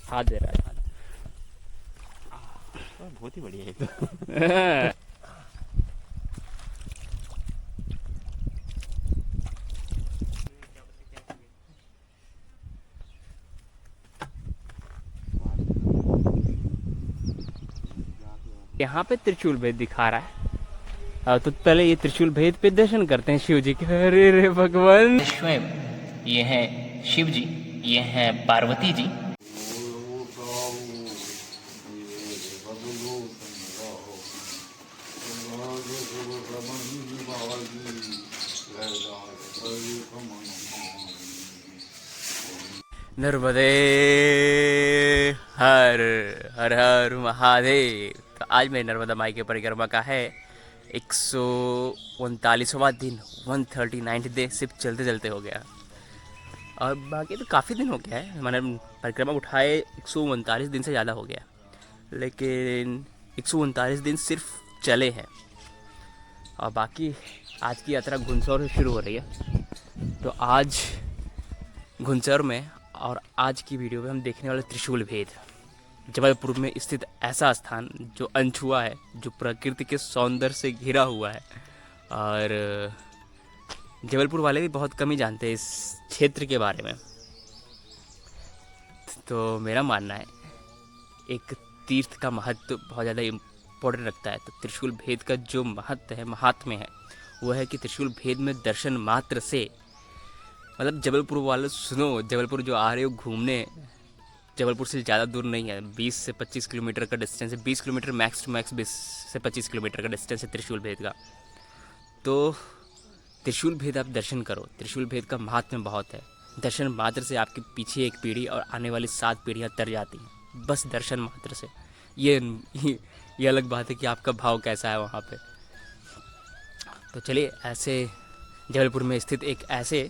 हाथ दे रहा है। बहुत ही बढ़िया है तो। यहाँ पे त्रिशूल भेद दिखा रहा है। तो पहले ये त्रिशूल भेद पे दर्शन करते हैं शिव जी के। अरे रे भगवान, स्वयं ये हैं शिव जी, ये हैं पार्वती जी। नर्मदे हर हर हर महादेव। तो आज मेरी नर्मदा माई की परिक्रमा का है 139वां दिन, 139 डे सिर्फ चलते चलते हो गया। और बाकी तो काफ़ी दिन हो गया है, मैंने परिक्रमा उठाए 139 दिन से ज़्यादा हो गया, लेकिन 139 दिन सिर्फ चले हैं। और बाकी आज की यात्रा घुंसौर से शुरू हो रही है। तो आज घुंसौर में और आज की वीडियो में हम देखने वाले त्रिशूल भेद, जबलपुर में स्थित ऐसा स्थान जो अनछुआ है, जो प्रकृति के सौंदर्य से घिरा हुआ है। और जबलपुर वाले भी बहुत कम ही जानते हैं इस क्षेत्र के बारे में। तो मेरा मानना है एक तीर्थ का महत्व बहुत ज़्यादा इम्पोर्टेंट रखता है। तो त्रिशूल भेद का जो महत्व है, महात्म्य है, वो है कि त्रिशूल भेद में दर्शन मात्र से, मतलब जबलपुर वाले सुनो, जबलपुर जो आ रहे हो घूमने, जबलपुर से ज़्यादा दूर नहीं है, 20 से 25 किलोमीटर का डिस्टेंस है। 20 किलोमीटर मैक्स टू मैक्स, 20 से 25 किलोमीटर का डिस्टेंस है त्रिशूल भेद का। तो त्रिशूल भेद आप दर्शन करो। त्रिशूल भेद का महात्म्य बहुत है। दर्शन मात्र से आपके पीछे एक पीढ़ी और आने वाली 7 पीढ़ियाँ तर जाती हैं, बस दर्शन मात्र से। ये अलग बात है कि आपका भाव कैसा है वहाँ पे। तो चलिए, ऐसे जबलपुर में स्थित एक ऐसे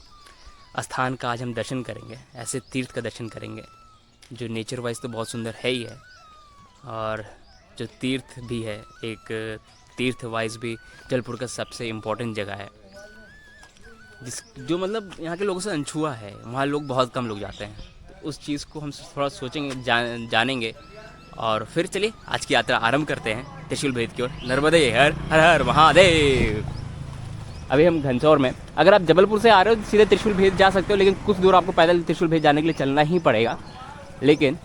स्थान का आज हम दर्शन करेंगे, ऐसे तीर्थ का दर्शन करेंगे जो नेचर वाइज तो बहुत सुंदर है ही है, और जो तीर्थ भी है, एक तीर्थ वाइज भी जबलपुर का सबसे इम्पोर्टेंट जगह है, जो मतलब यहाँ के लोगों से अनछुआ है। वहाँ लोग बहुत कम लोग जाते हैं। तो उस चीज़ को हम थोड़ा सोचेंगे, जानेंगे। और फिर चलिए आज की यात्रा आरंभ करते हैं त्रिशूल भेद की ओर। नर्मदे हर हर हर महादेव। अभी हम घनसौर में, अगर आप जबलपुर से आ रहे हो सीधे त्रिशूल भेद जा सकते हो, लेकिन कुछ दूर आपको पैदल त्रिशूल भेद जाने के लिए चलना ही पड़ेगा। लेकिन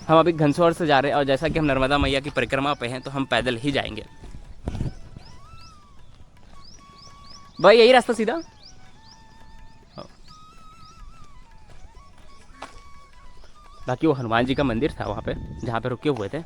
हम अभी घनसौर से जा रहे हैं, और जैसा कि हम नर्मदा मैया की परिक्रमा पे हैं, तो हम पैदल ही जाएंगे। भाई यही रास्ता सीधा। बाकी वो हनुमान जी का मंदिर था वहाँ पे, जहाँ पे रुके हुए थे।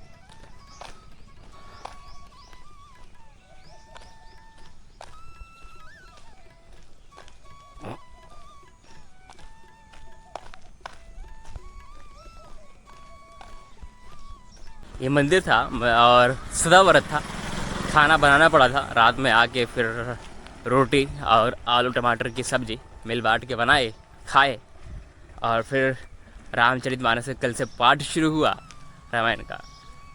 ये मंदिर था और सदाव्रत था। खाना बनाना पड़ा था रात में आके, फिर रोटी और आलू टमाटर की सब्जी मिल बांट के बनाए, खाए। और फिर रामचरितमानस कल से पाठ शुरू हुआ रामायण का,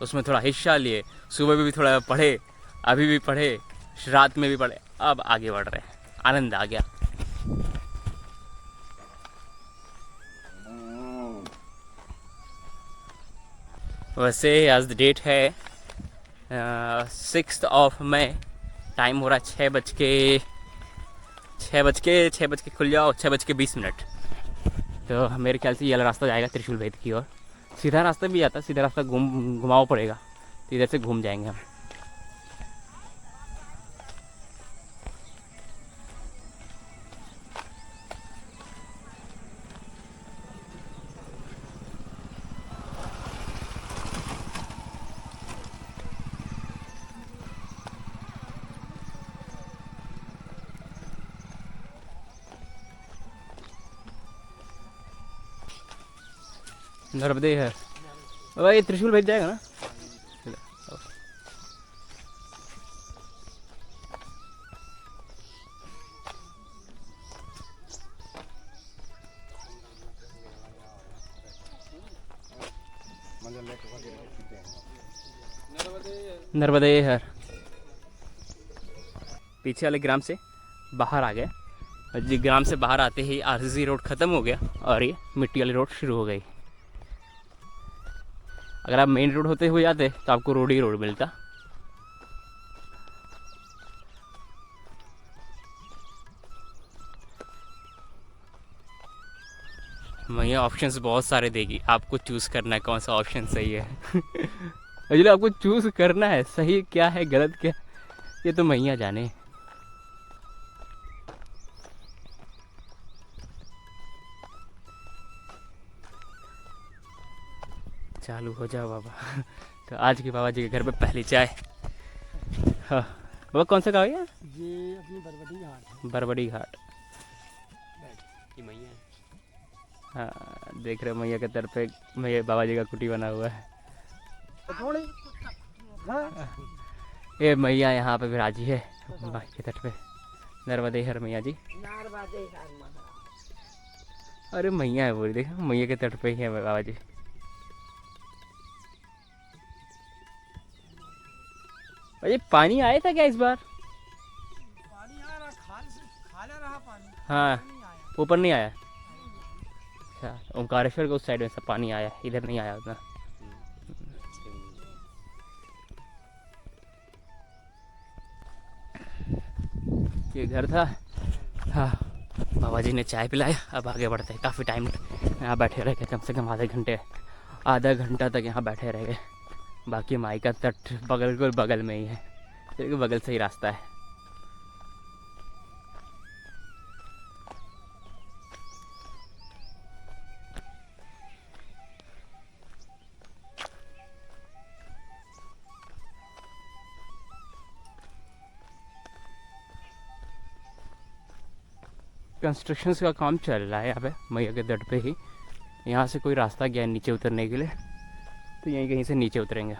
उसमें थोड़ा हिस्सा लिए। सुबह में भी थोड़ा पढ़े, अभी भी पढ़े, रात में भी पढ़े, अब आगे बढ़ रहे हैं। आनंद आ गया। वैसे आज डेट है 6 मई। टाइम हो रहा है 6 बज के खुल जाओ, 6:20। तो मेरे ख्याल से ये वाला रास्ता जाएगा त्रिशूल भेद की ओर। सीधा रास्ता भी आता है, सीधा रास्ता घुमाओ पड़ेगा, तो इधर से घूम जाएंगे हम। नर्मदे है भाई, त्रिशूल भेज जाएगा ना। नर्मदे हर। पीछे वाले ग्राम से बाहर आ गए जी ग्राम से बाहर आते ही आरसीसी रोड ख़त्म हो गया और ये मिट्टी वाली रोड शुरू हो गई। अगर आप मेन रोड होते हुए जाते तो आपको रोड ही रोड मिलता। मैया ऑप्शंस बहुत सारे देगी, आपको चूज़ करना है कौन सा ऑप्शन सही है। अजले आपको चूज़ करना है, सही क्या है गलत क्या, ये तो मैया जाने। चालू हो जाओ बाबा। तो आज के बाबा जी के घर पे पहली चाय। हाँ बाबा कौन सा गाँव है ये अपनी बरबडी घाट है। बरबड़ी घाट। ये मैया है। हाँ देख रहे हो मैया के दर पे मैया बाबा जी का कुटी बना हुआ है। थोड़ी हाँ ये मैया यहाँ पे विराजी है बाई के तट पे, नर्मदे हर मैया जी। अरे मैया है बोली, देखो मैया के तट पे ही है बाबा जी। अरे पानी आया था क्या इस बार? पानी आ रहा, खाला रहा पानी। हाँ नहीं आया। ऊपर नहीं आया। अच्छा ओंकारेश्वर के उस साइड में सब पानी आया, इधर नहीं आया उतना। ये घर था। हाँ बाबा जी ने चाय पिलाया, अब आगे बढ़ते हैं। काफ़ी टाइम यहाँ बैठे रह गए, कम से कम आधा घंटा तक यहाँ बैठे रह गए। बाकी माई का तट बगल में ही है, क्योंकि बगल से ही रास्ता है। कंस्ट्रक्शन का काम चल रहा है यहाँ पे मैया के तट पे ही। यहाँ से कोई रास्ता गया नीचे उतरने के लिए, तो यहीं कहीं से नीचे उतरेंगे।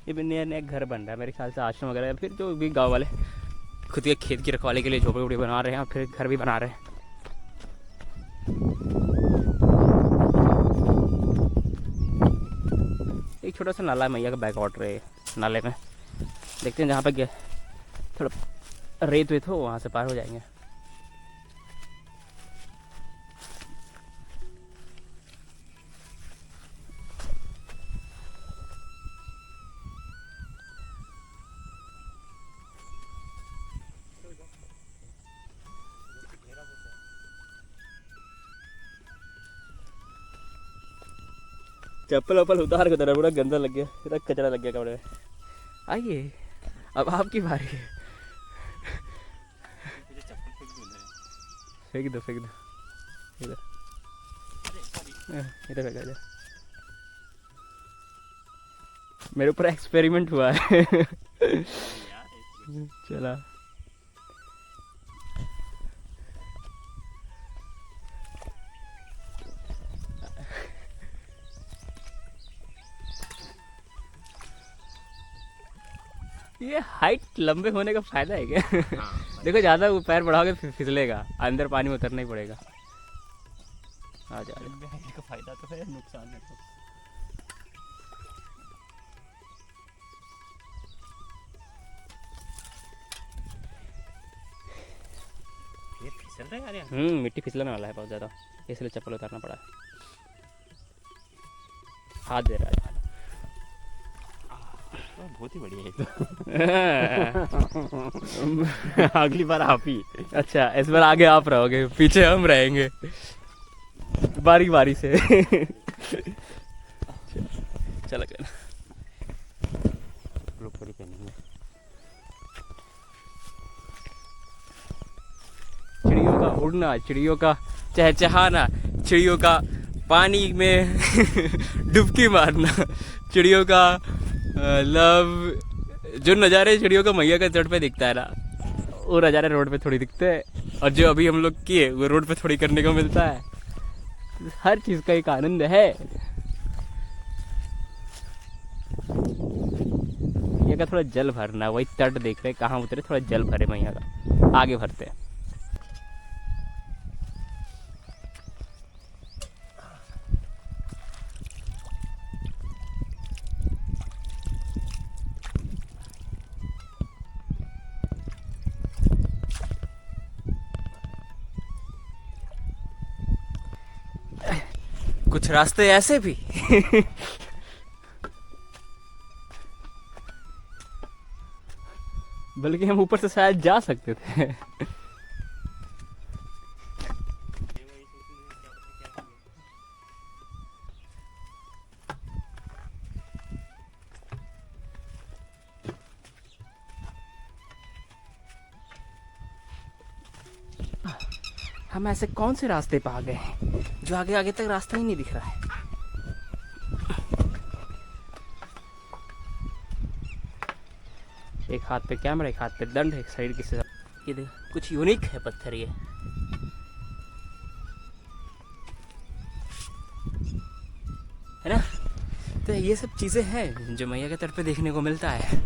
ये भी नया नया घर बन रहा है मेरे ख्याल से, आश्रम वगैरह, या फिर जो भी गांव वाले खुद के खेत की रखवाली के लिए झोपड़ी वोपड़ी बना रहे हैं, और फिर घर भी बना रहे हैं। एक छोटा सा नाला है मैया का बैक वाटर है, नाले में देखते हैं जहाँ पे थोड़ा रेत वेत हो वहाँ से पार हो जाएंगे। चप्पल वप्पल उतार के तरह पूरा गंदा लग गया, पूरा कचरा लग गया कपड़े में। आइए अब आपकी बारी है। फेंक दो इधर इधर फेंका जाए। मेरे ऊपर एक्सपेरिमेंट हुआ है। चला ये हाइट लंबे होने का फायदा है क्या? देखो ज़्यादा पैर बढ़ाओगे फिसलेगा, अंदर पानी में उतरना ही पड़ेगा। आ जा का फायदा तो है, नुकसान है तो। ये फिसल रहा है यार। मिट्टी फिसलने वाला है बहुत ज़्यादा, इसलिए चप्पल उतारना पड़ा। हाथ दे रहा है। बहुत ही बढ़िया है तो। अगली बार आप ही। अच्छा इस बार आगे आप रहोगे, पीछे हम रहेंगे बारी बारी से। चलो कर चिड़ियों का उड़ना, चिड़ियों का चहचहाना, चिड़ियों का पानी में डुबकी मारना, चिड़ियों का लव, जो नज़ारे चिड़ियों का मैया के तट पे दिखता है ना, वो नज़ारे रोड पे थोड़ी दिखते हैं। और जो अभी हम लोग किए वो रोड पे थोड़ी करने को मिलता है। हर चीज़ का एक आनंद है। मैया का थोड़ा जल भरना, वही तट देख रहे कहाँ उतरे, थोड़ा जल भरे मैया का, आगे भरते हैं। कुछ रास्ते ऐसे भी बल्कि हम ऊपर से शायद जा सकते थे। हम ऐसे कौन से रास्ते पे आ गए हैं जो आगे आगे तक रास्ता ही नहीं दिख रहा है। एक हाथ पे कैमरा, एक हाथ पे दंड, एक साइड की सजा। ये देखो कुछ यूनिक है पत्थर ये। है ना? तो ये सब चीजें हैं जो मैया के तट पे देखने को मिलता है।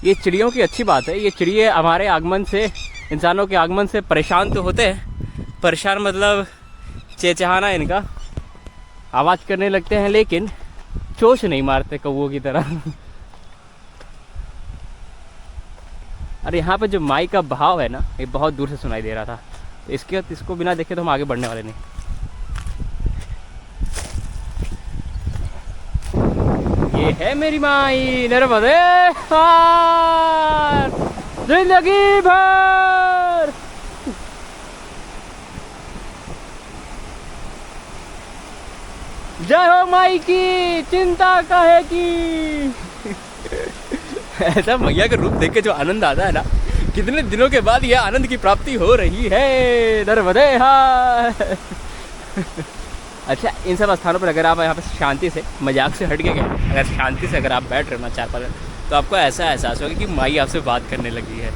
ये चिड़ियों की अच्छी बात है, ये चिड़िए हमारे आगमन से, इंसानों के आगमन से परेशान तो होते हैं, परेशान मतलब चहचहाना इनका, आवाज़ करने लगते हैं, लेकिन चोंच नहीं मारते कौवों की तरह। अरे यहाँ पे जो माई का भाव है ना, ये बहुत दूर से सुनाई दे रहा था, तो इसको बिना देखे तो हम आगे बढ़ने वाले नहीं। ये है मेरी माई नर्मदे पार जिंदगी भर। जय हो माई की, चिंता काहे की। ऐसा मैया का रूप देख के जो आनंद आता है ना, कितने दिनों के बाद यह आनंद की प्राप्ति हो रही है। नर्मदे हार। अच्छा, इन सब स्थानों पर अगर आप यहाँ पे शांति से, मजाक से हट के गए, अगर शांति से अगर आप बैठ रहे हो ना 4-5 मिनट, तो आपको ऐसा एहसास होगा कि माई आपसे बात करने लगी है।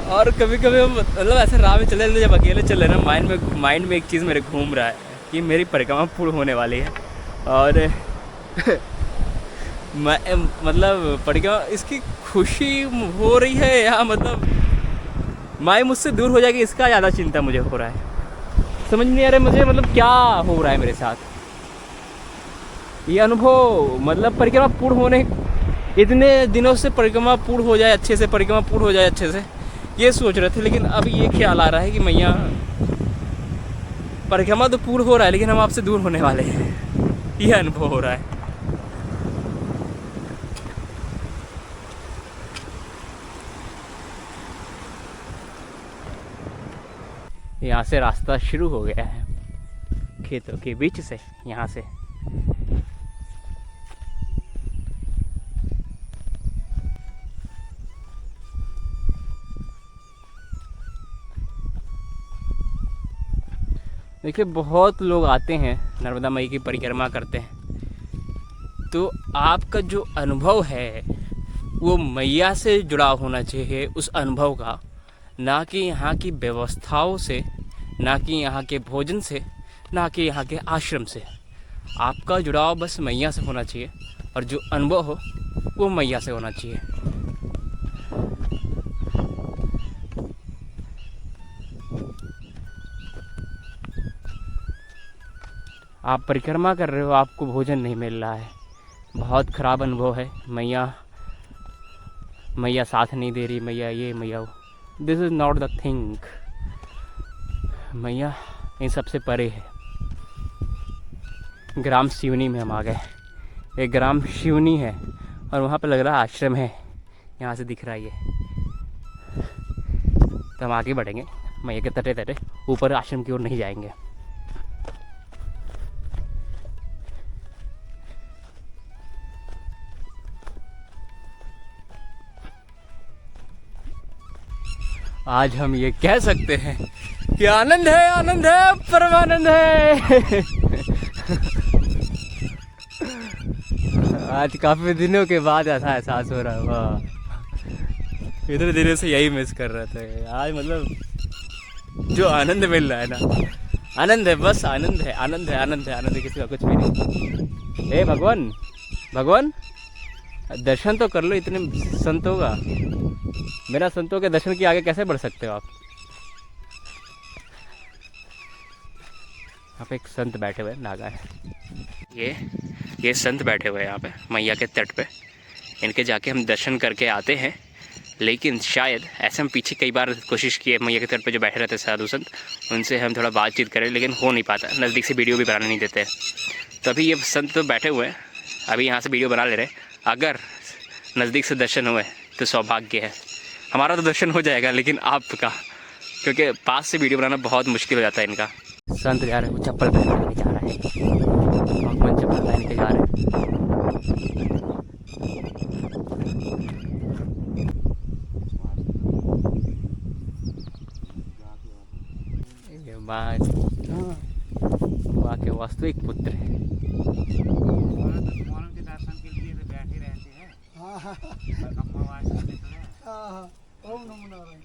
और कभी कभी हम मतलब ऐसे राह में चले, जब अकेले चले ना, माइंड में एक चीज़ मेरे घूम रहा है कि मेरी परिक्रमा पूर्ण होने वाली है, और मतलब परिक्रमा, इसकी खुशी हो रही है या मतलब माई मुझसे दूर हो जाएगी, इसका ज़्यादा चिंता मुझे हो रहा है। समझ नहीं आ रहा मुझे, मतलब क्या हो रहा है मेरे साथ। ये अनुभव मतलब परिक्रमा पूर्ण होने, इतने दिनों से परिक्रमा पूर्ण हो जाए अच्छे से, परिक्रमा पूर्ण हो जाए अच्छे से, ये सोच रहे थे, लेकिन अब ये ख्याल आ रहा है कि मैया परिक्रमा तो पूर्ण हो रहा है लेकिन हम आपसे दूर होने वाले हैं। ये अनुभव हो रहा है। यहाँ से रास्ता शुरू हो गया है, खेतों के बीच से, यहाँ से। देखिए, बहुत लोग आते हैं नर्मदा मई की परिक्रमा करते हैं, तो आपका जो अनुभव है वो मैया से जुड़ा होना चाहिए, उस अनुभव का, ना कि यहाँ की व्यवस्थाओं से, ना कि यहाँ के भोजन से, ना कि यहाँ के आश्रम से। आपका जुड़ाव बस मैया से होना चाहिए, और जो अनुभव हो वो मैया से होना चाहिए। आप परिक्रमा कर रहे हो, आपको भोजन नहीं मिल रहा है, बहुत ख़राब अनुभव है। मैया साथ नहीं दे रही, मैया ये मैया वो, this is not the thing. मैया इन सबसे परे है। ग्राम शिवनी में हम आ गए। एक ग्राम शिवनी है और वहाँ पे लग रहा है आश्रम है, यहाँ से दिख रहा है ये। तो हम आगे बढ़ेंगे, मैया के तटे तटे, ऊपर आश्रम की ओर नहीं जाएंगे। आज हम ये कह सकते हैं कि आनंद है, परमानंद है। आज काफी दिनों के बाद ऐसा एहसास हो रहा है। वाह, इतने दिनों से यही मिस कर रहे थे। आज मतलब जो आनंद मिल रहा है ना, आनंद है, बस आनंद है, आनंद है, आनंद है, आनंद है, किसी का कुछ भी नहीं। हे भगवान, भगवान दर्शन तो कर लो इतने संतों का। बिना संतों के दर्शन के आगे कैसे बढ़ सकते हो आप। यहाँ पे एक संत बैठे हुए हैं, नागा है। ये संत बैठे हुए हैं यहाँ पे मैया के तट पे। इनके जाके हम दर्शन करके आते हैं, लेकिन शायद ऐसे हम पीछे कई बार कोशिश की है मैया के तट पे जो बैठे रहते हैं साधु संत, उनसे हम थोड़ा बातचीत करें, लेकिन हो नहीं पाता, नज़दीक से वीडियो भी बनाने नहीं देते। तो अभी ये संत तो बैठे हुए हैं, अभी यहाँ से वीडियो बना ले रहे हैं। अगर नज़दीक से दर्शन हुए तो सौभाग्य है, हमारा तो दर्शन हो जाएगा, लेकिन आपका, क्योंकि पास से वीडियो बनाना बहुत मुश्किल हो जाता है इनका। संत जा रहे हैं, वो चप्पल पहन के जा रहा है, भगवान चप्पल पहन के जा रहे हैं। ये माँ के वास्तविक पुत्र है। मौन के दर्शन के लिए तो बैठे रहते हैं। अम्मावास के दिन में। ओम नमो नारायण।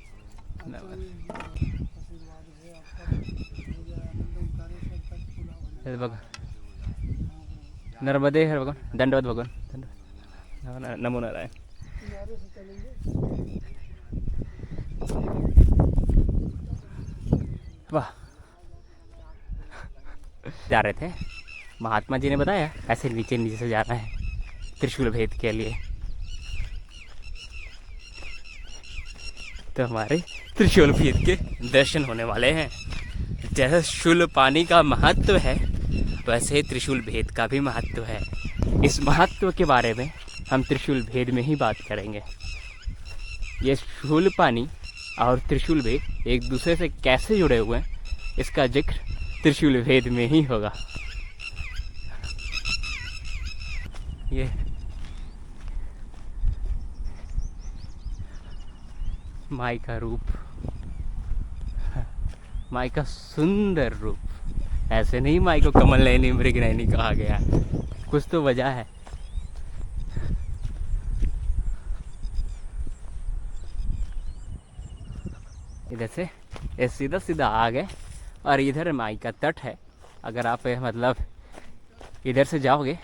नर्मदे हर भगवान, दंडवत भगवान, दंडवत, नमो नारायण। वाह, जा रहे थे, महात्मा जी ने बताया ऐसे नीचे नीचे से जाना है त्रिशूल भेद के लिए। तो हमारे त्रिशूल भेद के दर्शन होने वाले हैं। जैसे शूल पानी का महत्व है, वैसे त्रिशूल भेद का भी महत्व है। इस महत्व के बारे में हम त्रिशूल भेद में ही बात करेंगे। ये शूल पानी और त्रिशूल भेद एक दूसरे से कैसे जुड़े हुए हैं, इसका जिक्र त्रिशूल भेद में ही होगा। ये माई का रूप, माई का सुंदर रूप। ऐसे नहीं माई को कमल नयनी मृग नयनी कहा गया, कुछ तो वजह है। इधर से ये सीधा सीधा आ गए और इधर माई का तट है। अगर आप मतलब इधर से जाओगे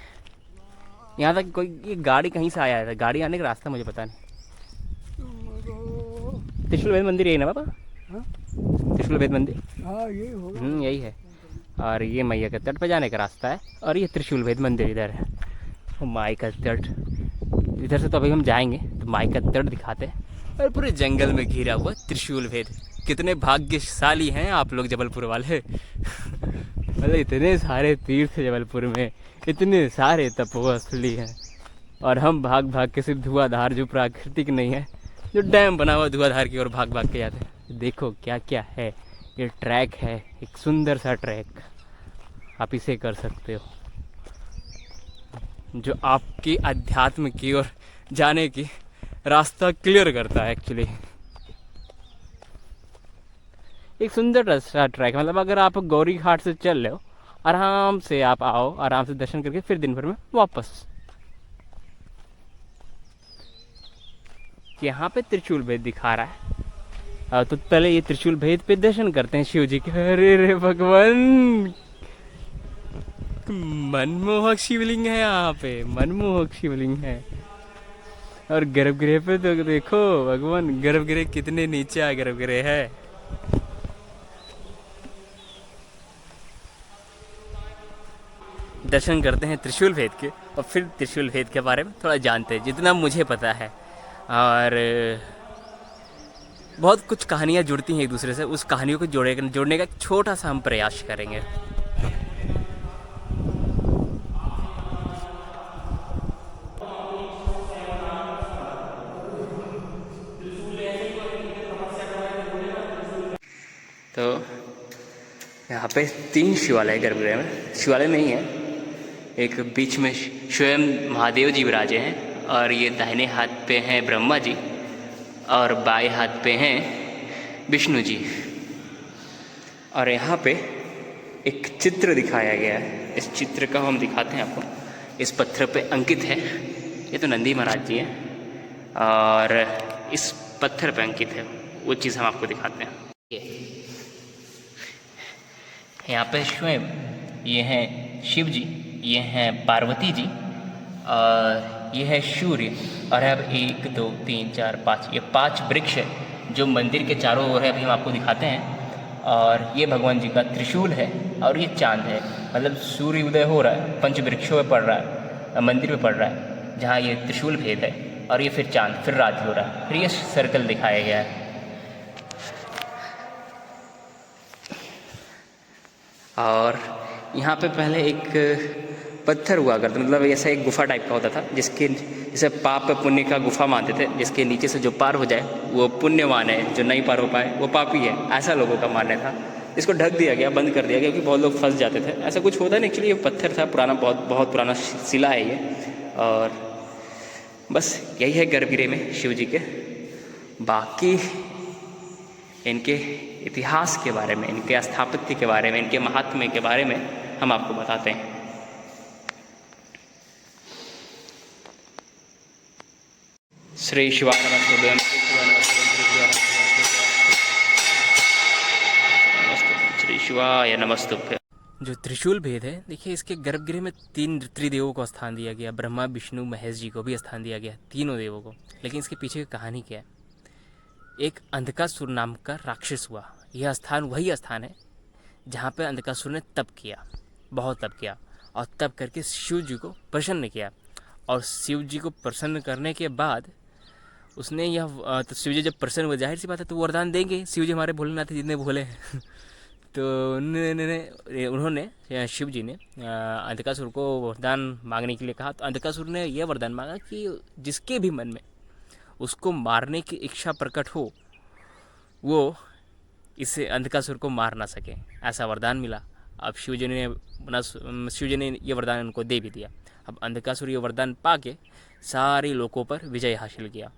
यहाँ तक, कोई ये गाड़ी कहीं से आया है, गाड़ी आने का रास्ता मुझे पता नहीं। त्रिशूल भेद मंदिर यही ना पापा? त्रिशूल भेद मंदिर, हाँ ये होगा। यही है। और ये मैया के तट पे जाने का रास्ता है, और ये त्रिशूल भेद मंदिर इधर है। और माई का तट इधर से तो अभी हम जाएंगे, तो माई का तट दिखाते हैं। और पूरे जंगल में घिरा हुआ त्रिशूल भेद। कितने भाग्यशाली हैं आप लोग जबलपुर वाले। मतलब इतने सारे तीर्थ जबलपुर में, इतने सारे तपोस्थली हैं, और हम भाग भाग के सिर्फ धुआंधार, जो प्राकृतिक नहीं है, जो डैम बना हुआ धुआंधार की ओर भाग भाग के जाते हैं। देखो क्या क्या है, ये ट्रैक है, एक सुंदर सा ट्रैक, आप इसे कर सकते हो, जो आपकी अध्यात्म की ओर जाने की रास्ता क्लियर करता है। एक्चुअली एक सुंदर रास्ता ट्रैक, मतलब अगर आप गौरी घाट से चल रहे हो, आराम से आप आओ, आराम से दर्शन करके फिर दिन भर में वापस। यहाँ पे त्रिशूल भेद दिखा रहा है, तो पहले ये त्रिशूल भेद पे दर्शन करते हैं शिव जी के। अरे रे भगवान, मनमोहक शिवलिंग है यहाँ पे, मनमोहक शिवलिंग है। और गर्भगृह पे तो देखो भगवान, गर्भगृह कितने नीचे आ गर्भगृह है। दर्शन करते हैं त्रिशूल भेद के, और फिर त्रिशूल भेद के बारे में थोड़ा जानते हैं, जितना मुझे पता है। और बहुत कुछ कहानियाँ जुड़ती हैं एक दूसरे से, उस कहानियों को जोड़ने का एक छोटा सा हम प्रयास करेंगे। तो यहाँ पे 3 शिवालय गर्भगृह में, शिवालय नहीं है, एक बीच में स्वयं महादेव जी विराजे हैं, और ये दाहिने हाथ पे हैं ब्रह्मा जी, और बाएं हाथ पे हैं विष्णु जी। और यहाँ पे एक चित्र दिखाया गया है, इस चित्र का हम दिखाते हैं आपको। इस पत्थर पे अंकित है, ये तो नंदी महाराज जी हैं, और इस पत्थर पे अंकित है, वो चीज़ हम आपको दिखाते हैं। यहाँ पे स्वयं ये हैं शिव जी, ये हैं पार्वती जी, और ये है सूर्य, और अब 1 2 3 4 5 ये 5 वृक्ष है जो मंदिर के चारों ओर है। अभी हम आपको दिखाते हैं। और ये भगवान जी का त्रिशूल है, और ये चांद है, मतलब सूर्य उदय हो रहा है, पंच वृक्षों में पड़ रहा है, मंदिर में पड़ रहा है, जहाँ ये त्रिशूल भेद है, और ये फिर चांद, फिर रात हो रहा है, फिर ये सर्कल दिखाया गया है। और यहाँ पे पहले एक पत्थर हुआ करता, मतलब ऐसा एक गुफा टाइप का होता था, जिसके जैसे पाप पुण्य का गुफा मानते थे, जिसके नीचे से जो पार हो जाए वो पुण्यवान है, जो नहीं पार हो पाए वो पापी है, ऐसा लोगों का मानना था। इसको ढक दिया गया, बंद कर दिया गया, क्योंकि बहुत लोग फंस जाते थे। ऐसा कुछ होता नहीं, एक्चुअली ये पत्थर था पुराना, बहुत पुराना शिला है ये। और बस यही है गर्भगृह में शिव जी के। बाकी इनके इतिहास के बारे में, इनके स्थापत्य के बारे में, इनके महात्म्य के बारे में हम आपको बताते हैं। श्री शिवाय नमस्तुभ्यं, श्री शिवाय नमस्तुभ्यं। जो त्रिशूल भेद है, देखिए इसके गर्भगृह में 3 त्रिदेवों को स्थान दिया गया, ब्रह्मा विष्णु महेश जी को भी स्थान दिया गया, तीनों देवों को। लेकिन इसके पीछे की कहानी क्या है? एक अंधकासुर नाम का राक्षस हुआ। यह स्थान वही स्थान है जहाँ पर अंधकासुर ने तप किया, बहुत तप किया, और तप करके शिव जी को प्रसन्न किया। और शिव जी को प्रसन्न करने के बाद उसने यह तो शिव जी जब प्रसन्न हुए, जाहिर सी बात है तो वरदान देंगे, शिव जी हमारे भोलेनाथ जितने भोले हैं तो उन्होंने शिव जी ने अंधकासुर को वरदान मांगने के लिए कहा। तो अंधकासुर ने यह वरदान मांगा कि जिसके भी मन में उसको मारने की इच्छा प्रकट हो, वो इसे अंधकासुर को मार ना सके, ऐसा वरदान मिला। अब शिव जी ने ये वरदान उनको दे भी दिया। अब अंधकासुर ये वरदान पा के सारे लोगों पर विजय हासिल किया।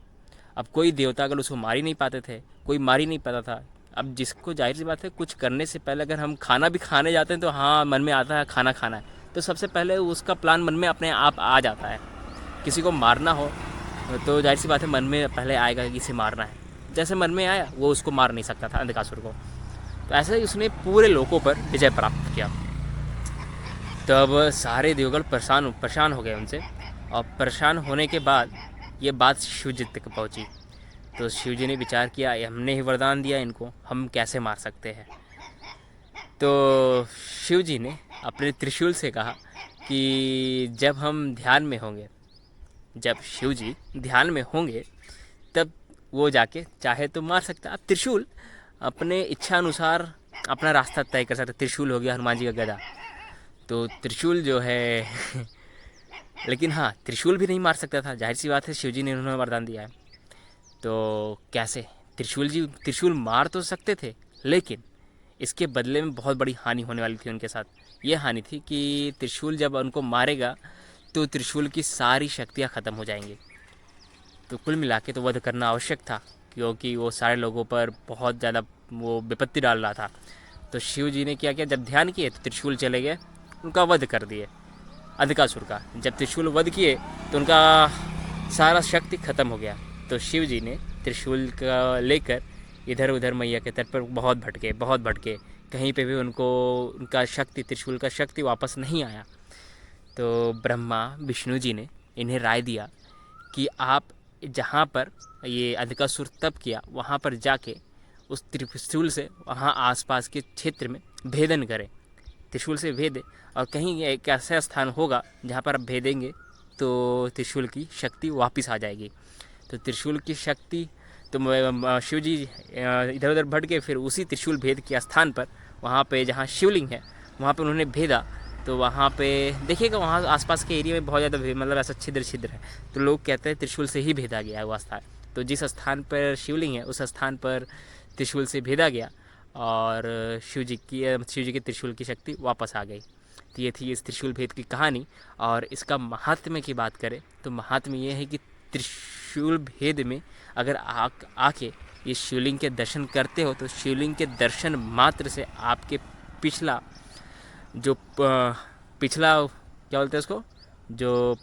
अब कोई देवता अगर उसको मार ही नहीं पाते थे, कोई मार ही नहीं पाता था। अब जिसको, जाहिर सी बात है, कुछ करने से पहले अगर हम खाना भी खाने जाते हैं तो हाँ मन में आता है खाना खाना है, तो सबसे पहले उसका प्लान मन में अपने आप आ जाता है। किसी को मारना हो तो जाहिर सी बात है मन में पहले आएगा कि इसे मारना है। जैसे मन में आया वो उसको मार नहीं सकता था अंधकासुर को। तो ऐसे ही उसने पूरे लोगों पर विजय प्राप्त किया। तब सारे देवगण परेशान हो गए उनसे, और परेशान होने के बाद ये बात शिव जी तक पहुंची। तो शिव जी ने विचार किया, हमने ही वरदान दिया इनको, हम कैसे मार सकते हैं। तो शिव जी ने अपने त्रिशूल से कहा कि जब हम ध्यान में होंगे, जब शिव जी ध्यान में होंगे तब वो जाके चाहे तो मार सकता है। अब त्रिशूल अपने इच्छा अनुसार अपना रास्ता तय कर सकता है। त्रिशूल हो गया हनुमान जी का गदा, तो त्रिशूल जो है लेकिन हाँ, त्रिशूल भी नहीं मार सकता था, जाहिर सी बात है, शिव जी ने उन्होंने वरदान दिया है। तो कैसे त्रिशूल मार तो सकते थे, लेकिन इसके बदले में बहुत बड़ी हानि होने वाली थी उनके साथ। ये हानि थी कि त्रिशूल जब उनको मारेगा तो त्रिशूल की सारी शक्तियाँ ख़त्म हो जाएंगी। तो कुल मिला के तो वध करना आवश्यक था, क्योंकि वो सारे लोगों पर बहुत ज़्यादा वो विपत्ति डाल रहा था। तो शिव जी ने क्या किया, जब ध्यान किए तो त्रिशूल चले गए, उनका वध कर दिए अंधकासुर का। जब त्रिशूल वध किए तो उनका सारा शक्ति खत्म हो गया। तो शिव जी ने त्रिशूल का लेकर इधर उधर मैया के तट पर बहुत भटके, कहीं पे भी उनका शक्ति, त्रिशूल का शक्ति वापस नहीं आया। तो ब्रह्मा विष्णु जी ने इन्हें राय दिया कि आप जहाँ पर ये अंधकासुर तप किया वहाँ पर जाके उस त्रिशूल से वहाँ आसपास के क्षेत्र में भेदन करें, त्रिशूल से भेदे, और कहीं एक ऐसा स्थान होगा जहाँ पर आप भेदेंगे तो त्रिशूल की शक्ति वापस आ जाएगी। तो त्रिशूल की शक्ति, तो शिव जी इधर उधर भटके, फिर उसी त्रिशूल भेद के स्थान पर, वहाँ पे जहाँ शिवलिंग है वहाँ पे उन्होंने भेदा। तो वहाँ पे देखिएगा, वहाँ आसपास के एरिया में बहुत ज़्यादा मतलब ऐसा छिद्र है, तो लोग कहते हैं त्रिशूल से ही भेदा गया है वो स्थान। तो जिस स्थान पर शिवलिंग है उस स्थान पर त्रिशूल से भेदा गया, और शिव जी के त्रिशूल की शक्ति वापस आ गई। तो ये थी इस त्रिशूल भेद की कहानी। और इसका महात्म्य की बात करें तो महात्म्य ये है कि त्रिशूल भेद में अगर आके ये शिवलिंग के दर्शन करते हो तो शिवलिंग के दर्शन मात्र से आपके पिछला क्या बोलते हैं उसको, जो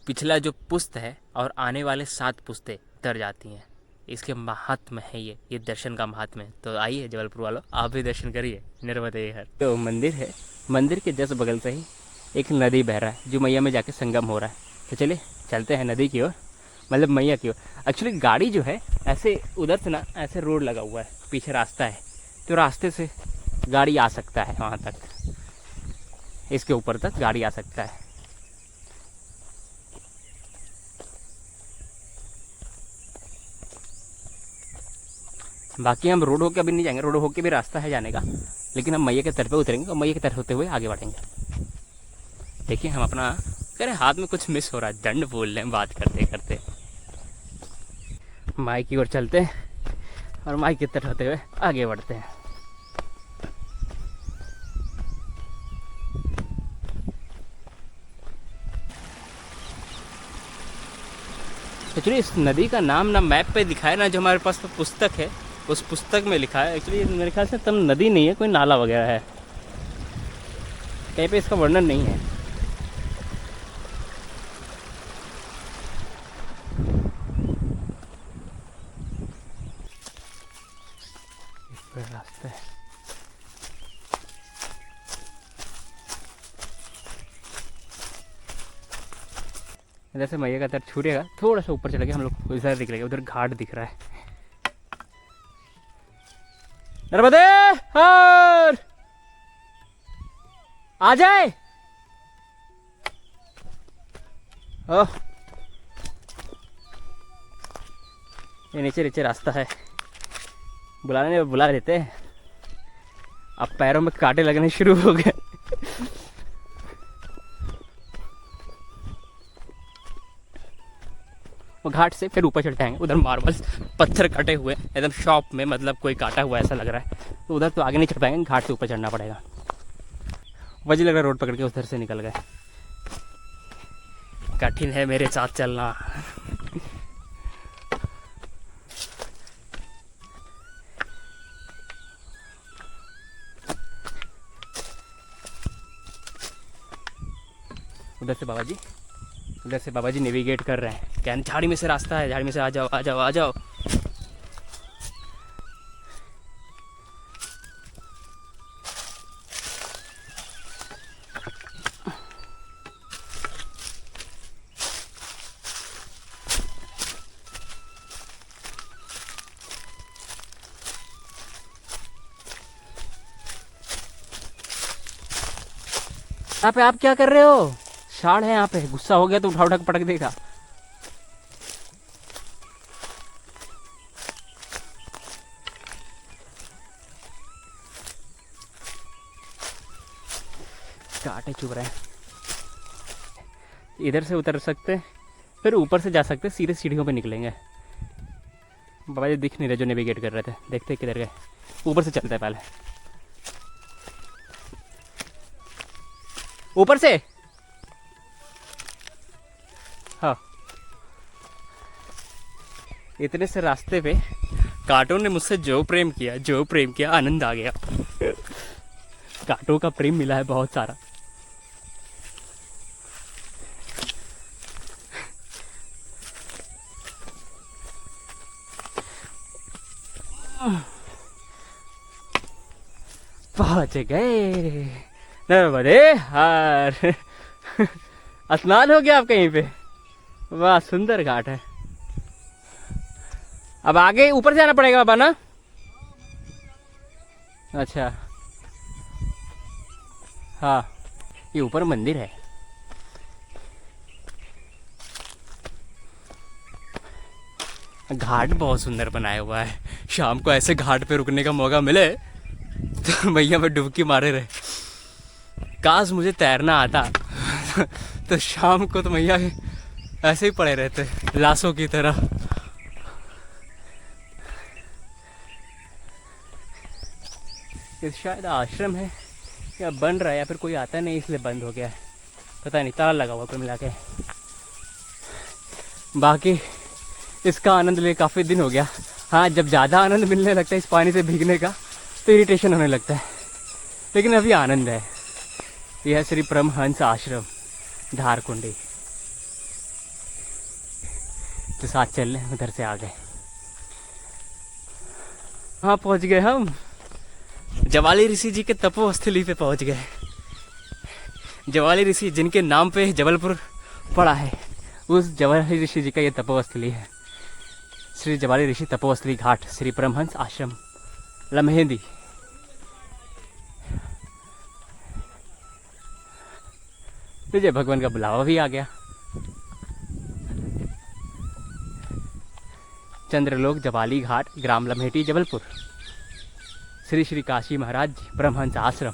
पिछला जो पुस्त है और आने वाले 7 पुस्तें तर जाती हैं। इसके महात्म है ये दर्शन का महात्म है। तो आइए जबलपुर वालों, आप भी दर्शन करिए नर्मदे हर। तो मंदिर है, मंदिर के जस्ट बगल से ही एक नदी बह रहा है जो मैया में जाके संगम हो रहा है। तो चलिए चलते हैं नदी की ओर, मतलब मैया की ओर। एक्चुअली गाड़ी जो है ऐसे उधर से ना ऐसे रोड लगा हुआ है, पीछे रास्ता है, तो रास्ते से गाड़ी आ सकता है वहाँ तक, इसके ऊपर तक गाड़ी आ सकता है। बाकी हम रोड होके अभी नहीं जाएंगे, रोड होके भी रास्ता है जाने का, लेकिन हम मैया के तट पे उतरेंगे और मैया के तट होते हुए आगे बढ़ेंगे। देखिए हम अपना कह रहे हाथ में कुछ मिस हो रहा है, दंड बोल रहे हैं बात करते करते। माई की ओर चलते हैं और माई के तट होते हुए आगे बढ़ते हैं। एक्चुअली इस नदी का नाम ना मैप पे दिखाया ना, जो हमारे पास तो पुस्तक है उस पुस्तक में लिखा है। एक्चुअली मेरे ख्याल से तब नदी नहीं है, कोई नाला वगैरह है, कहीं पे इसका वर्णन नहीं है। रास्ता है, जैसे मैया का तट छूटेगा थोड़ा सा ऊपर चले गए हम लोग, उधर निकलेंगे, उधर घाट दिख रहा है। नर्मदे हर आ जाए। ये नीचे नीचे रास्ता है, बुलाने बुला देते हैं। अब पैरों में कांटे लगने शुरू हो गए। वो घाट से फिर ऊपर चढ़ जाएंगे, उधर मार्बल्स पत्थर कटे हुए एकदम शॉप में, मतलब कोई काटा हुआ ऐसा लग रहा है, तो उधर तो आगे नहीं चढ़ पाएंगे, घाट से ऊपर चढ़ना पड़ेगा। वजह लग रहा है रोड पकड़ के उधर से निकल गए। कठिन है मेरे साथ चलना। उधर से बाबा जी नेविगेट कर रहे हैं, क्या झाड़ी में से रास्ता है, झाड़ी में से आ जाओ आ जाओ आ जाओ। यहाँ पे आप क्या कर रहे हो? शाड़ है यहाँ पे, गुस्सा हो गया तो उठा उठा के पटक देगा। कांटे चुभ रहे हैं। इधर से उतर सकते, फिर ऊपर से जा सकते, सीधे सीढ़ियों पे निकलेंगे। बाबा जी दिख नहीं रहे जो नेविगेट कर रहे थे, देखते किधर गए। ऊपर से चलते हैं पहले, ऊपर से। हाँ, इतने से रास्ते पे कांटों ने मुझसे जो प्रेम किया, आनंद आ गया। कांटों का प्रेम मिला है बहुत सारा। पहुंच गए नर्मदे हर। स्नान हो गया आप कहीं पे? वाह, सुंदर घाट है। अब आगे ऊपर जाना पड़ेगा बाबा ना? अच्छा, हाँ, ये ऊपर मंदिर है। घाट बहुत सुंदर बनाया हुआ है। शाम को ऐसे घाट पे रुकने का मौका मिले तो भैया मैं डुबकी मारे रहे। काश मुझे तैरना आता तो शाम को तो भैया ऐसे ही पड़े रहते लाशों की तरह। ये शायद आश्रम है या बन रहा है, या फिर कोई आता नहीं इसलिए बंद हो गया है, पता नहीं, ताला लगा हुआ कुल मिला के। बाकी इसका आनंद ले काफ़ी दिन हो गया। हाँ, जब ज़्यादा आनंद मिलने लगता है इस पानी से भीगने का तो इरिटेशन होने लगता है, लेकिन अभी आनंद है। यह श्री परमहंस आश्रम धारकुंडी। तो साथ चल रहे, उधर से आ गए। हाँ पहुँच गए हम, जवाली ऋषि जी के तपोस्थली पे पहुँच गए। जवाली ऋषि जिनके नाम पे जबलपुर पड़ा है, उस जवाली ऋषि जी का ये तपोस्थली है। श्री जवाली ऋषि तपोस्थली घाट, श्री परमहंस आश्रम, लम्हेंदी। विजय भगवान का बुलावा भी आ गया। चंद्रलोक जवाली घाट, ग्राम लम्हेटी, जबलपुर। श्री श्री काशी महाराज जी परमहंस आश्रम।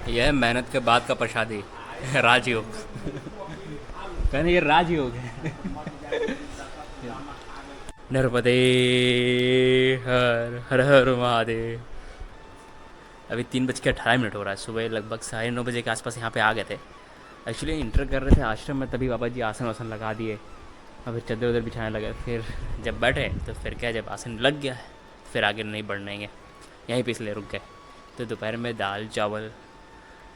यह मेहनत के बाद का प्रसादी राजयोग। कहने ये राजयोग है। नर्मदे हर हर हर महादेव। अभी 3:18 हो रहा है। सुबह लगभग 9:30 बजे के आसपास यहाँ पे आ गए थे। एक्चुअली इंटर कर रहे थे आश्रम में, तभी बाबा जी आसन वासन लगा दिए और फिर चादर उधर बिछाने लगे। फिर जब बैठे तो फिर क्या, जब आसन लग गया फिर आगे नहीं बढ़नेंगे, यहीं पे इसलिए रुक गए। तो दोपहर में दाल चावल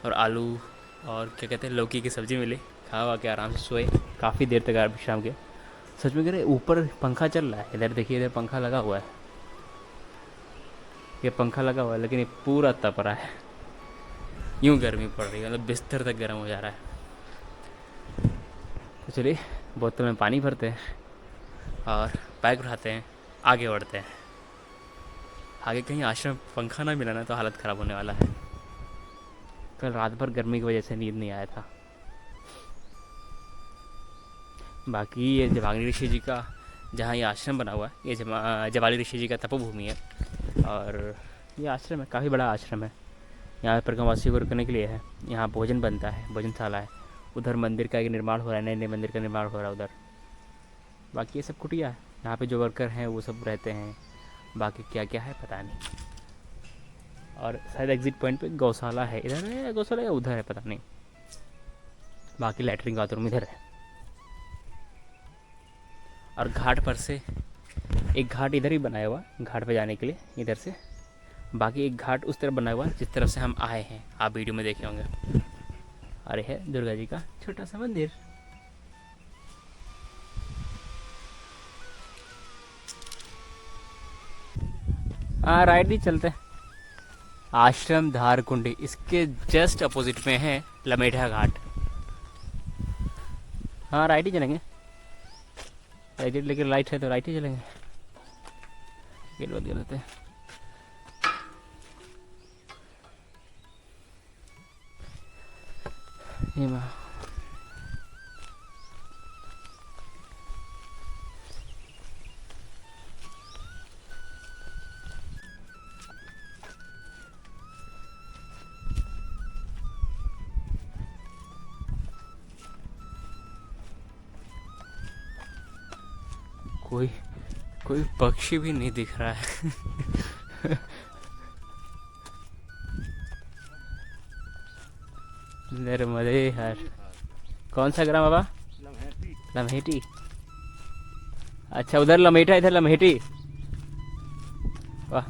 और आलू और क्या कहते हैं लौकी की सब्ज़ी मिली, खा वा के आराम से सोए। काफ़ी देर तक आराम शाम के। सच में कह रहे ऊपर पंखा चल रहा है, इधर देखिए, इधर पंखा लगा हुआ है, ये पंखा लगा हुआ है, लेकिन ये पूरा तप रहा है। यूँ गर्मी पड़ रही है, मतलब बिस्तर तक गर्म हो जा रहा है। तो चलिए बोतल में पानी भरते हैं और बैग उठाते हैं, आगे बढ़ते हैं। आगे कहीं आश्रम पंखा ना मिला ना तो हालत ख़राब होने वाला है। कल रात भर गर्मी की वजह से नींद नहीं आया था। बाकी ये जवाली ऋषि जी का जहाँ ये आश्रम बना हुआ है, ये जवाली ऋषि जी का तपोभूमि है। और ये आश्रम है, काफ़ी बड़ा आश्रम है। यहाँ परिक्रमवासियों को रुकने के लिए है। यहाँ भोजन बनता है, भोजनशाला है। उधर मंदिर का एक निर्माण हो रहा है, नए नए मंदिर का निर्माण हो रहा है उधर। बाकी ये सब कुटिया है, यहाँ पे जो वर्कर हैं वो सब रहते हैं। बाकी क्या क्या है पता नहीं। और शायद एग्जिट पॉइंट पे गौशाला है, इधर है गौशाला या उधर है पता नहीं। बाकी लैटरिन बाथरूम इधर है। और घाट पर से एक घाट इधर ही बनाया हुआ घाट पे जाने के लिए, इधर से। बाकी एक घाट उस तरफ बना हुआ जिस तरफ से हम आए हैं, आप वीडियो में देखे होंगे। अरे है दुर्गा जी का छोटा सा मंदिर। हाँ राइट ही चलते हैं। आश्रम धार कुंडी, इसके जस्ट अपोजिट में है लमेठा घाट। हाँ राइट ही चलेंगे, राइट, लेकिन राइट है तो राइट ही चलेंगे। गेट बंद कर देते हैं। ये माँ कोई पक्षी भी नहीं दिख रहा है। नर्मदे हर। कौन सा ग्राम बाबा? लम्हेटी। अच्छा उधर लमेटा, इधर लम्हेटी। वाह।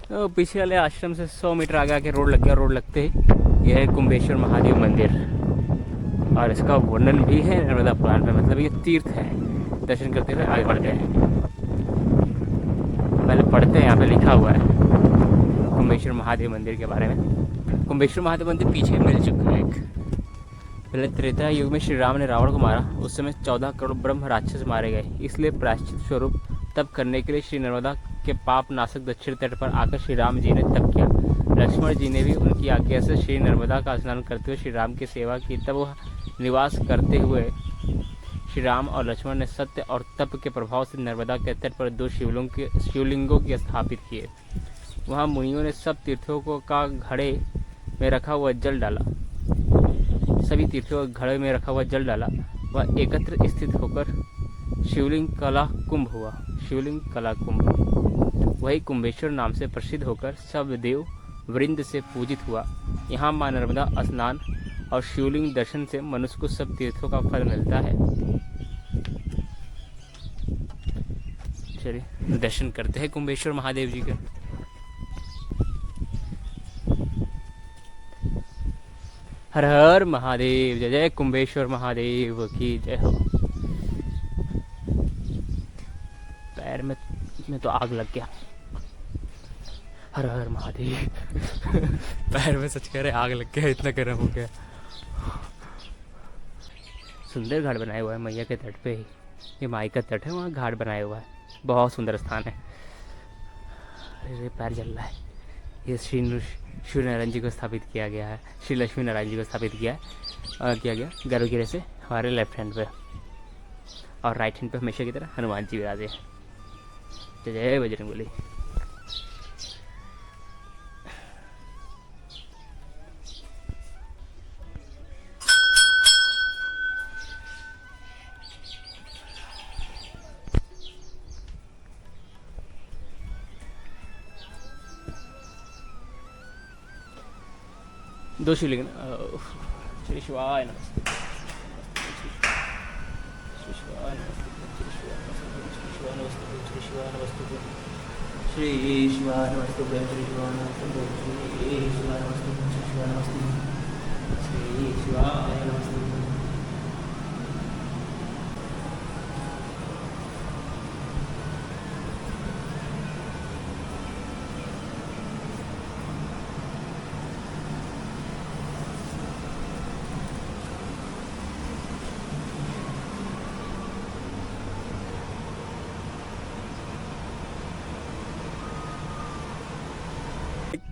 तो पीछे वाले आश्रम से 100 मीटर आगे आके रोड लग गया। रोड लगते ही यह है कुंभेश्वर महादेव मंदिर, और इसका वर्णन भी है नर्मदा पुराण में। मतलब ये तीर्थ है। दर्शन करते हुए आगे बढ़ते हैं। पहले पढ़ते हैं, यहाँ पे लिखा हुआ है कुंभेश्वर महादेव मंदिर के बारे में। कुंभेश्वर महादेव मंदिर पीछे मिल चुका है एक। पहले त्रेता युग में श्री राम ने रावण को मारा। उस समय 14 करोड़ ब्रह्म राक्षस मारे गए। इसलिए प्रायश्चित स्वरूप तप करने के लिए श्री नर्मदा के पाप नाशक दक्षिण तट पर आकर श्री राम जी ने तप किया। लक्ष्मण जी ने भी उनकी आज्ञा से श्री नर्मदा का स्नान करते हुए श्री राम की सेवा की। तब वह निवास करते हुए श्री राम और लक्ष्मण ने सत्य और तप के प्रभाव से नर्मदा के तट पर 2 शिवलिंगों की स्थापित किए। वहाँ मुनियों ने सब तीर्थों को का घड़े में रखा हुआ जल डाला। सभी तीर्थों के घड़े में रखा हुआ जल डाला। वह एकत्र स्थित होकर शिवलिंग कला कुंभ हुआ। शिवलिंग कला कुंभ वही कुंभेश्वर नाम से प्रसिद्ध होकर सब देव वृंद से पूजित हुआ। यहाँ मां नर्मदा स्नान और शिवलिंग दर्शन से मनुष्य को सब तीर्थों का फल मिलता है। चलिए दर्शन करते हैं कुंभेश्वर महादेव जी के। हर हर महादेव, जय जय कुंभेश्वर महादेव की जय हो। पैर में तो आग लग गया। हर हर महादेव। पैर में सच कह रहे आग लग गया, इतना गर्म हो गया। सुंदर घाट बनाया हुआ है मैया के तट पे ही। ये माई का तट है, वहाँ घाट बनाया हुआ है, बहुत सुंदर स्थान है। अरे पैर जल रहा है। ये श्री नारायण जी को स्थापित किया गया है, श्री लक्ष्मी नारायण जी को स्थापित किया गया गर्भगृह से हमारे लेफ्ट हैंड पे, और राइट हैंड पे हमेशा की तरह हनुमान जी विराजे। जय जय बजरंगबली। दो शिवलिंग। श्री शिवाय नमस्ते, श्री शिवाय नमस्ते, श्री शिवाय नमस्ते, श्री शिवाय नमस्ते, श्री शिवाय नमस्ते, श्री शिवाय नमस्ते, श्री शिवाय नमस्ते, श्री शिवाय नमस्ते, श्री शिवाय नमस्ते।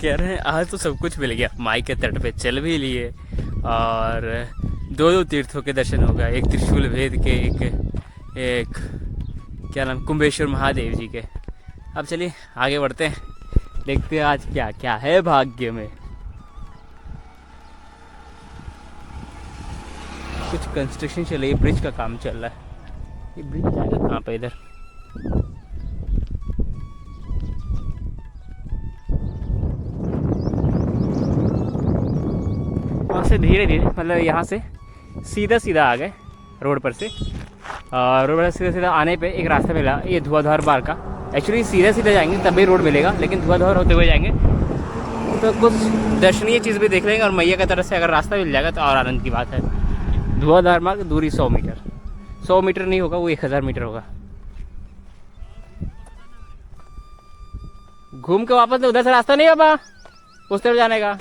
कह रहे हैं आज तो सब कुछ मिल गया, माई के तट पे चल भी लिए और दो तीर्थों के दर्शन हो गए, एक त्रिशूल भेद के, एक क्या नाम कुंभेश्वर महादेव जी के। अब चलिए आगे बढ़ते हैं, देखते हैं आज क्या क्या है भाग्य में। कुछ कंस्ट्रक्शन चल रही है, ब्रिज का काम चल रहा है। ये ब्रिज जाएगा कहाँ पे? इधर से धीरे धीरे, मतलब यहाँ से सीधा आ गए रोड पर से, और रोड पर सीधा आने पे एक रास्ता मिला, ये धुआंधार बार का। एक्चुअली सीधा जाएंगे तभी रोड मिलेगा, लेकिन धुआंधार होते हुए जाएंगे तो कुछ दर्शनीय चीज़ भी देख लेंगे, और मैया की तरफ से अगर रास्ता मिल जाएगा तो और आनंद की बात है। धुआंधार मार्ग दूरी 100 मीटर, 100 मीटर नहीं होगा, वो 1000 मीटर होगा। घूम के वापस उधर से रास्ता नहीं है बाबा, उस तरफ जाने का।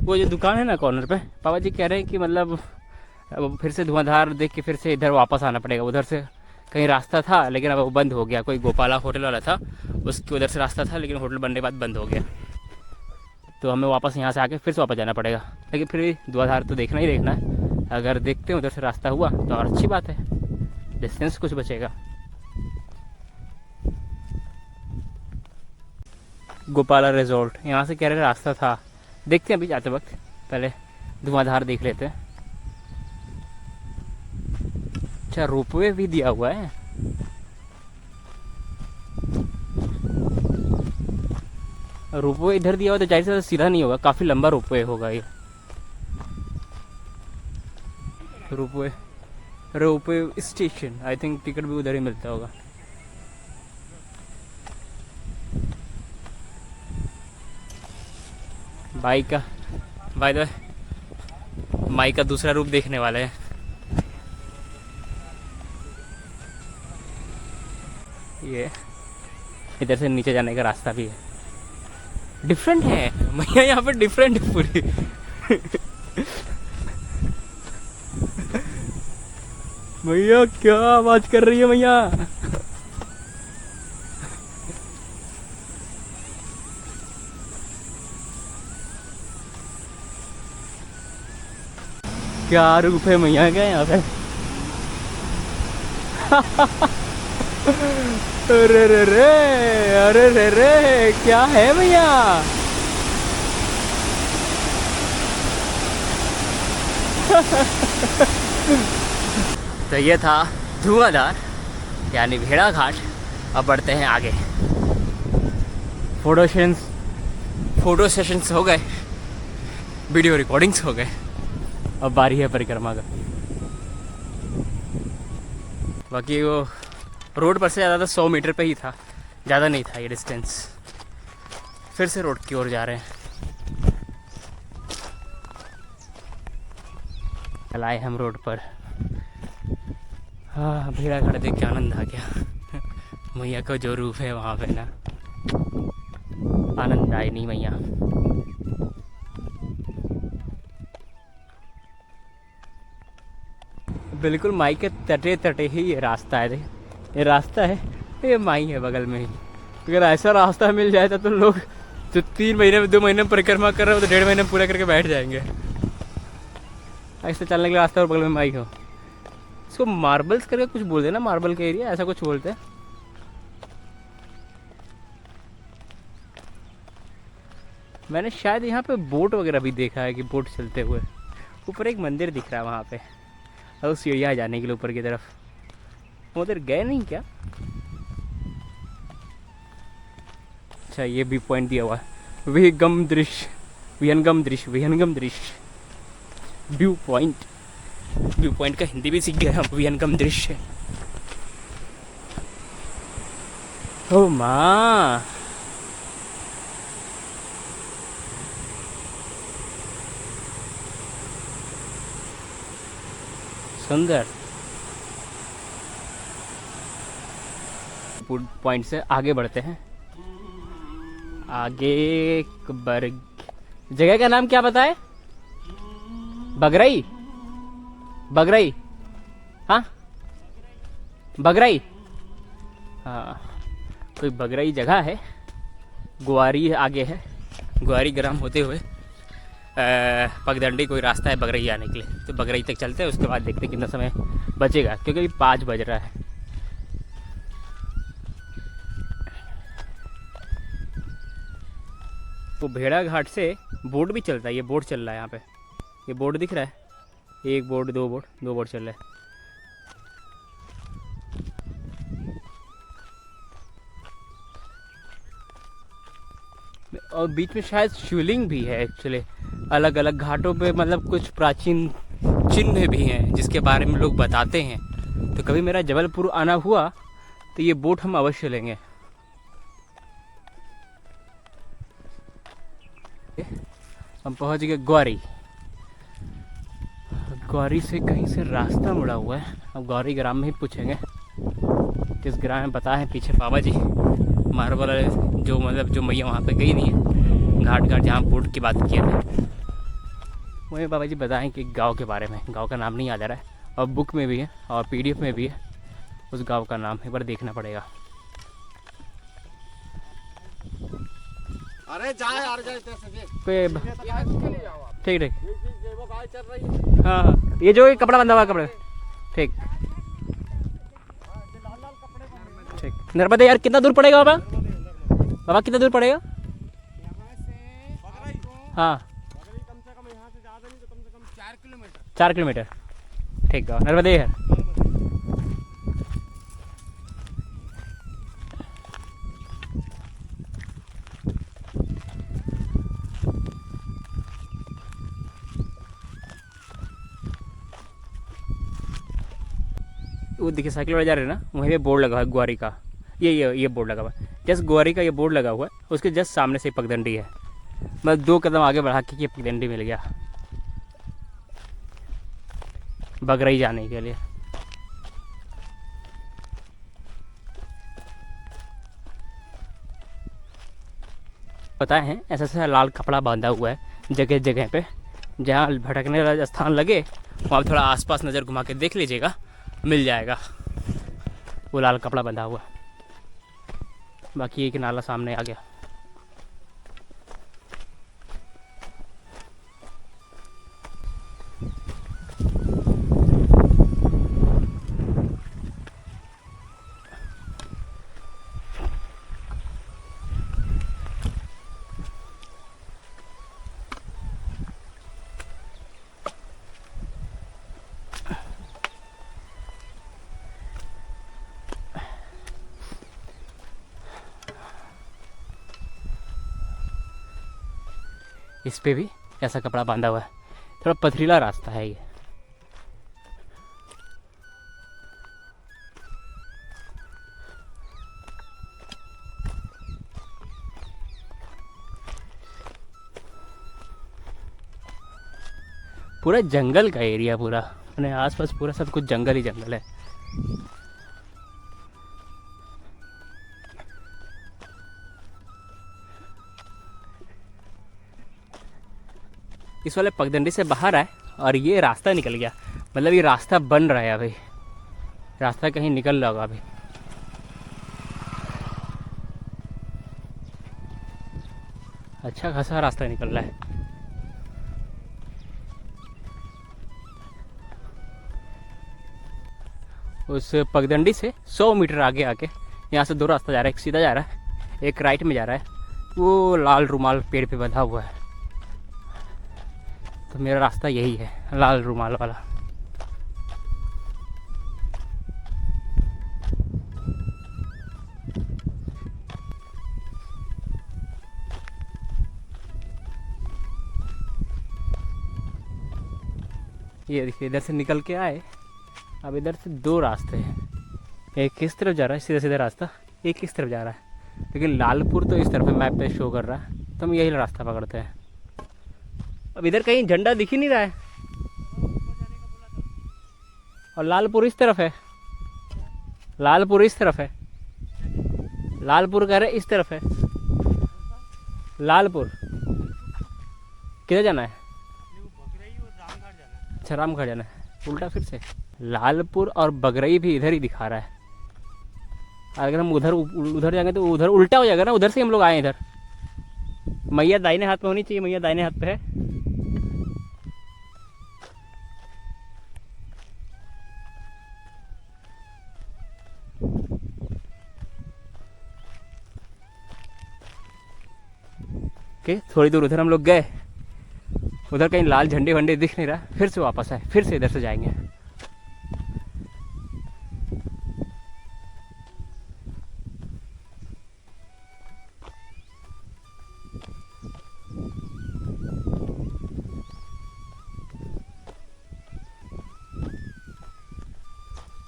वो जो दुकान है ना कॉर्नर पे, पापा जी कह रहे हैं कि मतलब अब फिर से धुआंधार देख के फिर से इधर वापस आना पड़ेगा। उधर से कहीं रास्ता था लेकिन अब वो बंद हो गया, कोई गोपाला होटल वाला था उसके उधर से रास्ता था, लेकिन होटल बनने के बाद बंद हो गया, तो हमें वापस यहाँ से आके फिर से वापस जाना पड़ेगा। लेकिन फिर धुआंधार तो देखना ही देखना है, अगर देखते हैं उधर से रास्ता हुआ तो और अच्छी बात है, डिस्टेंस कुछ बचेगा। गोपाला रिजॉर्ट यहाँ से कह रहे रास्ता था, देखते हैं अभी जाते वक्त, पहले धुआंधार देख लेते हैं। अच्छा रोपवे भी दिया हुआ है, रोपवे इधर दिया हुआ तो जाहिर से सीधा नहीं होगा, काफ़ी लंबा रोपवे होगा ये। Ropeway station, I think ticket भी उधर ही मिलता होगा। बाइक का बाय द वे माई का दूसरा रूप देखने वाले हैं। ये इधर से नीचे जाने का रास्ता भी है, डिफरेंट है मैया यहाँ पे, डिफरेंट है पूरी। मैया क्या आवाज कर रही है मैया। क्या रूप है मैया का यहाँ पे। अरे रे रे, अरे रे रे, क्या है मैया। तो ये था धुआंधार यानी भेड़ा घाट। अब बढ़ते हैं आगे। फोटो सेशंस हो गए, वीडियो रिकॉर्डिंग्स हो गए, अब बारी है परिक्रमा का। बाकी वो रोड पर से ज़्यादा 100 मीटर पे ही था, ज़्यादा नहीं था ये डिस्टेंस। फिर से रोड की ओर जा रहे हैं। चलाए हम रोड पर। हाँ, भेड़ा घाट देख के आनंद आ गया। मैया का जो रूप है वहाँ पे ना, आनंद आए नहीं मैया। बिल्कुल माई के तटे तटे ही ये रास्ता है। ये रास्ता है, ये माई है बगल में ही। अगर ऐसा रास्ता मिल जाए तो लोग जो 3 महीने में 2 महीने में परिक्रमा कर रहे हो तो 1.5 महीने में पूरा करके बैठ जाएंगे। ऐसे चलने के लिए रास्ता और बगल में माई हो। इसको मार्बल्स करके कुछ बोलते हैं ना, मार्बल का एरिया ऐसा कुछ बोलते हैं। मैंने शायद यहाँ पे बोट वगैरह भी देखा है कि बोट चलते हुए। ऊपर एक मंदिर दिख रहा है वहाँ पे, और सीढ़ियाँ जाने के लिए ऊपर की तरफ। उधर गए नहीं क्या? अच्छा, ये भी पॉइंट दिया हुआ है, विहंगम दृश्य, विहंगम दृश्य, विहंगम दृश्य, व्यू पॉइंट। व्यू पॉइंट का हिंदी भी सीख गए हम, विहंगम दृश्य। ओ माँ, सुंदर। पॉइंट से आगे बढ़ते हैं। आगे जगह का नाम क्या बताए? बगरई, बगरई, हाँ बगरई, हाँ कोई बगरई जगह है। ग्वारी आगे है, ग्वारी ग्राम होते हुए पगडंडी कोई रास्ता है बगरई आने के लिए। तो बगरई तक चलते हैं, उसके बाद देखते हैं कितना समय बचेगा, क्योंकि अभी 5 बज रहा है। वो भेड़ा घाट से बोट भी चलता है। ये बोट चल रहा है यहाँ पे, ये बोट दिख रहा है। 1 बोट, 2 बोट, 2 बोट चल रहे हैं। और बीच में शायद शिवलिंग भी है एक्चुअली, अलग अलग घाटों पे। मतलब कुछ प्राचीन चिन्ह भी हैं जिसके बारे में लोग बताते हैं। तो कभी मेरा जबलपुर आना हुआ तो ये बोट हम अवश्य लेंगे। हम पहुंच गए ग्वारी। ग्वारी से कहीं से रास्ता मुड़ा हुआ है। अब ग्वारी ग्राम में ही पूछेंगे किस ग्राम में। पता है पीछे बाबा जी मार्बल जो, मतलब जो मैया वहाँ पे गई नहीं है, घाट घाट जहाँ बोट की बात किया था, वही बाबा जी बताएं कि गांव के बारे में। गांव का नाम नहीं याद आ रहा है, और बुक में भी है और PDF में भी है उस गांव का नाम। एक बार देखना पड़ेगा। अरे जाए यार, जाए ठीक ठीक, हाँ हाँ, ये जो कपड़ा बंधा हुआ है, कपड़े ठीक ठीक। नर्मदा यार कितना दूर पड़ेगा बाबा? बाबा कितना दूर पड़ेगा? हाँ, 4 किलोमीटर। ठीक है, नर्मदा यार। वो देखिए साइकिल वाले जा रहे हैं ना, वहीं पे बोर्ड लगा हुआ है ग्वारी का। ये बोर्ड लगा हुआ है, जस्ट ग्वारी का ये बोर्ड लगा हुआ है। उसके जस्ट सामने से पगडंडी है। मैं 2 कदम आगे बढ़ा के ये पगडंडी मिल गया बगरई जाने के लिए। पता है ऐसा ऐसा लाल कपड़ा बांधा हुआ है जगह जगह पे। जहाँ भटकने वाला स्थान लगे वहाँ थोड़ा आसपास नज़र घुमा के देख लीजिएगा, मिल जाएगा वो लाल कपड़ा बंधा हुआ। बाकी एक नाला सामने आ गया। इस पे भी ऐसा कपड़ा बांधा हुआ है। थोड़ा पथरीला रास्ता है ये। पूरा जंगल का एरिया, पूरा अपने आसपास पूरा सब कुछ जंगल ही जंगल है। इस वाले पगडंडी से बाहर आए और ये रास्ता निकल गया, मतलब ये रास्ता बन रहा है अभी, रास्ता कहीं निकल रहा होगा अभी। अच्छा खासा रास्ता निकल रहा है। उस पगडंडी से 100 मीटर आगे आके यहाँ से 2 रास्ता जा रहा है, एक सीधा जा रहा है, एक राइट में जा रहा है। वो लाल रुमाल पेड़ पे बंधा हुआ है, तो मेरा रास्ता यही है, लाल रुमाल वाला। ये देखिए इधर से निकल के आए, अब इधर से 2 रास्ते हैं, एक इस तरफ जा रहा है सीधा सीधा रास्ता, एक इस तरफ जा रहा है, लेकिन लालपुर तो इस तरफ मैप पे शो कर रहा है, तो हम यही रास्ता पकड़ते हैं। अब इधर कहीं झंडा दिख ही नहीं रहा है, और लालपुर इस तरफ है, लालपुर इस तरफ है, लालपुर कह रहे इस तरफ है। लालपुर किधर जाना है? अच्छा रामगढ़ जाना है, उल्टा फिर से। लालपुर और बगरई भी इधर ही दिखा रहा है। अगर हम उधर जाएंगे तो उधर उल्टा हो जाएगा ना, उधर से हम लोग आए इधर। मैया दाहिने हाथ में होनी चाहिए, मैया दाहिने हाथ पे है। ओके, थोड़ी दूर उधर हम लोग गए, उधर कहीं लाल झंडे वंडे दिख नहीं रहा, फिर से वापस आए, फिर से इधर से जाएंगे।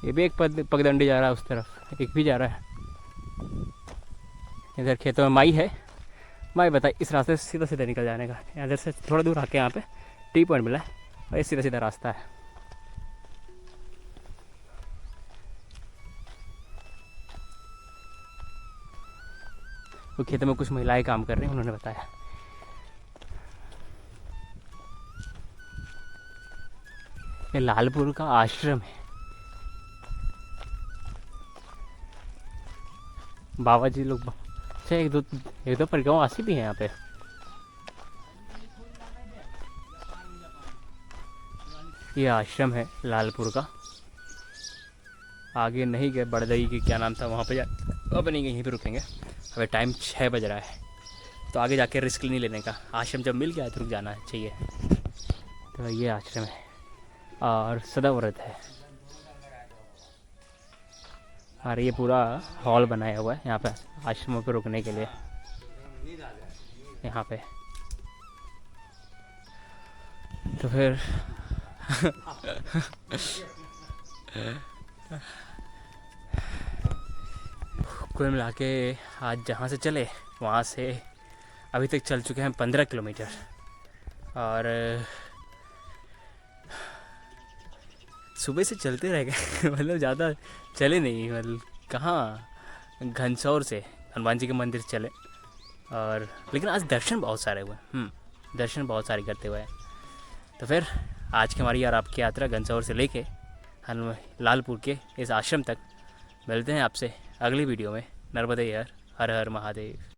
ये भी एक पगडंडी जा रहा है उस तरफ, एक भी जा रहा है। इधर खेतों में माई है, माई बताई इस रास्ते से सीधा सीधा निकल जाने का। इधर से थोड़ा दूर आके यहाँ पे टी पॉइंट मिला है और ये सीधा सीधा रास्ता है। वो खेतों में कुछ महिलाएं काम कर रही हैं, उन्होंने बताया। ये लालपुर का आश्रम है, बाबा जी लोग अच्छा एक दो परिक्रमावासी भी हैं यहाँ पे। ये आश्रम है लालपुर का। आगे नहीं गए, बड़दई की क्या नाम था वहाँ पे अब नहीं गए, यहीं पे रुकेंगे। अभी टाइम 6 बज रहा है, तो आगे जाके रिस्क नहीं लेने का। आश्रम जब मिल गया तो रुक जाना चाहिए। तो ये आश्रम है और सदाव्रत है, और ये पूरा हॉल बनाया हुआ है यहाँ पे आश्रमों पे रुकने के लिए। यहाँ पे तो फिर कुल मिला के आज जहाँ से चले वहाँ से अभी तक चल चुके हैं 15 किलोमीटर, और सुबह से चलते रह गए मतलब ज़्यादा चले नहीं, मतलब कहाँ घनसौर से हनुमान जी के मंदिर चले, और लेकिन आज दर्शन बहुत सारे हुए, दर्शन बहुत सारे करते हुए। तो फिर आज की हमारी और आपकी यात्रा घनसौर से लेके लालपुर के इस आश्रम तक। मिलते हैं आपसे अगली वीडियो में। नर्मदे यार, हर हर महादेव।